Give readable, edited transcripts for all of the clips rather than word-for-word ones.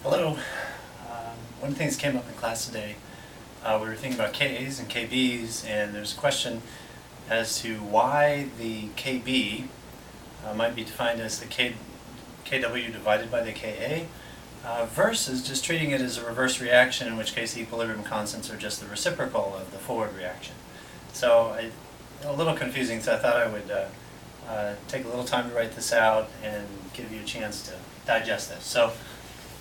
Hello. One of the things that came up in class today, we were thinking about Ks and Kbs, and there's a question as to why the Kb might be defined as the Kw divided by the Ka versus just treating it as a reverse reaction, in which case the equilibrium constants are just the reciprocal of the forward reaction. So a little confusing, so I thought I would take a little time to write this out and give you a chance to digest this. So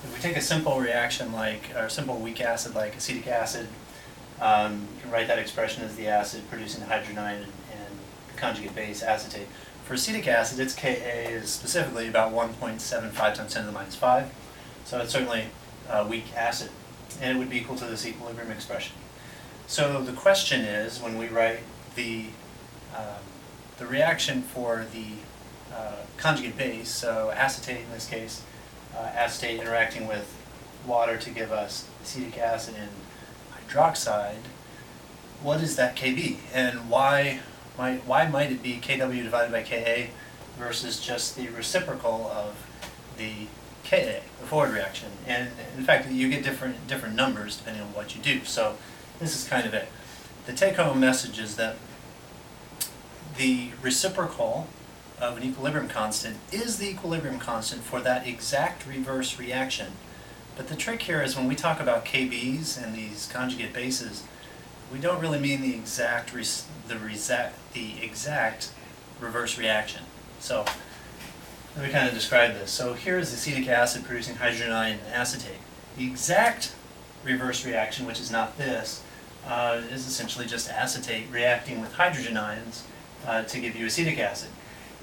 if we take a simple reaction or a simple weak acid like acetic acid, you can write that expression as the acid producing the hydrogen ion and the conjugate base acetate. For acetic acid, its Ka is specifically about 1.75 times 10 to the minus 5. So it's certainly a weak acid, and it would be equal to this equilibrium expression. So the question is, when we write the reaction for the conjugate base, so acetate in this case, acetate interacting with water to give us acetic acid and hydroxide, what is that Kb? And why might it be Kw divided by Ka versus just the reciprocal of the Ka, the forward reaction? And in fact, you get different numbers depending on what you do. So this is kind of it. The take-home message is that the reciprocal of an equilibrium constant is the equilibrium constant for that exact reverse reaction. But the trick here is when we talk about Kb's and these conjugate bases, we don't really mean the exact reverse reaction. So let me kind of describe this. So here is acetic acid producing hydrogen ion and acetate. The exact reverse reaction, which is not this, is essentially just acetate reacting with hydrogen ions to give you acetic acid.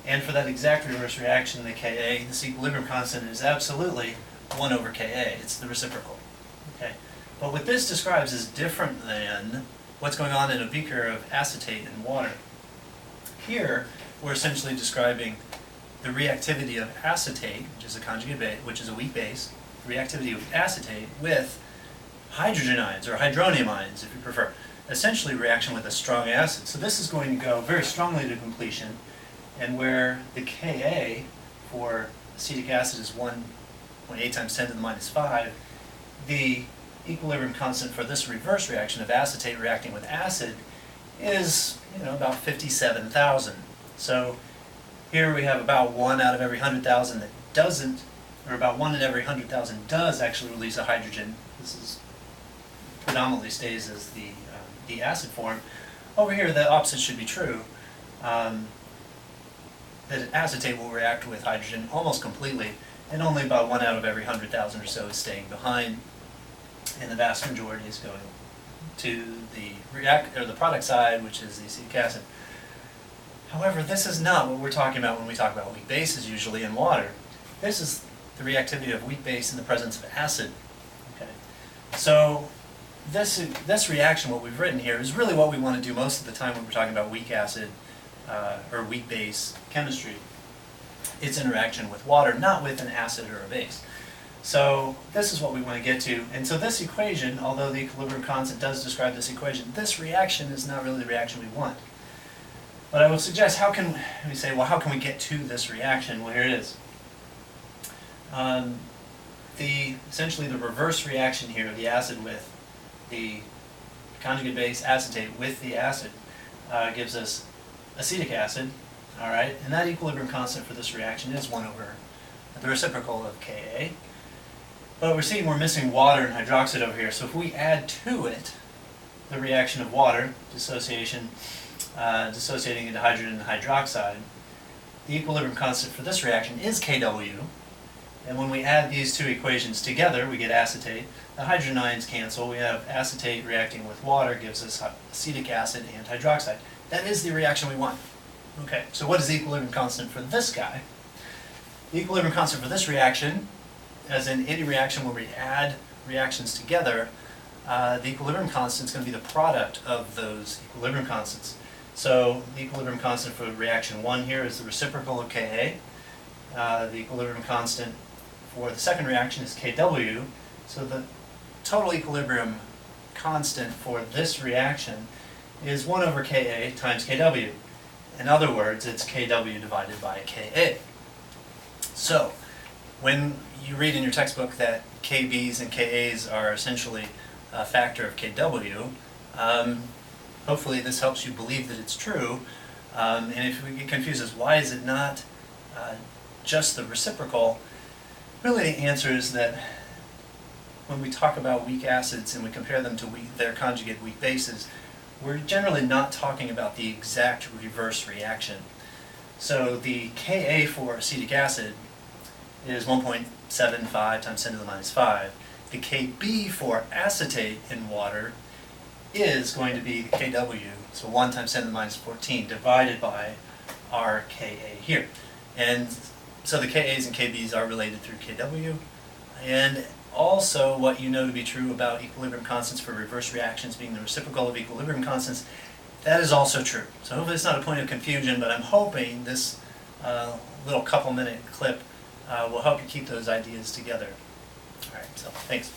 And for that exact reverse reaction, the Ka, this equilibrium constant is absolutely 1 over Ka. It's the reciprocal. Okay. But what this describes is different than what's going on in a beaker of acetate and water. Here, we're essentially describing the reactivity of acetate, which is a conjugate base, which is a weak base, the reactivity of acetate with hydrogen ions, or hydronium ions, if you prefer. Essentially, reaction with a strong acid. So this is going to go very strongly to completion, and where the Ka for acetic acid is 1.8 times 10 to the minus 5, the equilibrium constant for this reverse reaction of acetate reacting with acid is about 57,000. So here we have about 1 out of every 100,000 that doesn't, or about 1 in every 100,000 does actually release a hydrogen. This is predominantly stays as the acid form. Over here, the opposite should be true. That acetate will react with hydrogen almost completely, and only about 1 out of every 100,000 or so is staying behind, and the vast majority is going to the product side, which is the acetic acid. However, this is not what we're talking about when we talk about weak bases usually in water. This is the reactivity of weak base in the presence of acid. Okay. So this reaction, what we've written here, is really what we want to do most of the time when we're talking about weak acid or weak base chemistry. It's interaction with water, not with an acid or a base. So this is what we want to get to. And so this equation, although the equilibrium constant does describe this equation, this reaction is not really the reaction we want. But I will suggest, how can we get to this reaction? Well, here it is. Essentially the reverse reaction here, the acid with the conjugate base acetate with the acid, gives us acetic acid, all right? And that equilibrium constant for this reaction is 1 over the reciprocal of Ka. But we're seeing we're missing water and hydroxide over here, so if we add to it the reaction of water, dissociating into hydrogen and hydroxide, the equilibrium constant for this reaction is Kw. And when we add these two equations together, we get acetate. The hydrogen ions cancel. We have acetate reacting with water, gives us acetic acid and hydroxide. That is the reaction we want. Okay, so what is the equilibrium constant for this guy? The equilibrium constant for this reaction, as in any reaction where we add reactions together, the equilibrium constant is going to be the product of those equilibrium constants. So the equilibrium constant for reaction 1 here is the reciprocal of Ka. The equilibrium constant for the second reaction is Kw. So the total equilibrium constant for this reaction is 1 over Ka times Kw. In other words, it's Kw divided by Ka. So when you read in your textbook that KBs and KAs are essentially a factor of KW. Hopefully this helps you believe that it's true. And if we get confused as why is it not just the reciprocal, really the answer is that when we talk about weak acids and we compare them to their conjugate weak bases, we're generally not talking about the exact reverse reaction. So the Ka for acetic acid is 1.75 times 10 to the minus 5. The Kb for acetate in water is going to be the Kw, so 1 times 10 to the minus 14, divided by our Ka here. And so the Kas and Kbs are related through Kw. And also what you know to be true about equilibrium constants for reverse reactions being the reciprocal of equilibrium constants, that is also true. So hopefully it's not a point of confusion, but I'm hoping this little couple-minute clip will help you keep those ideas together. All right, so thanks.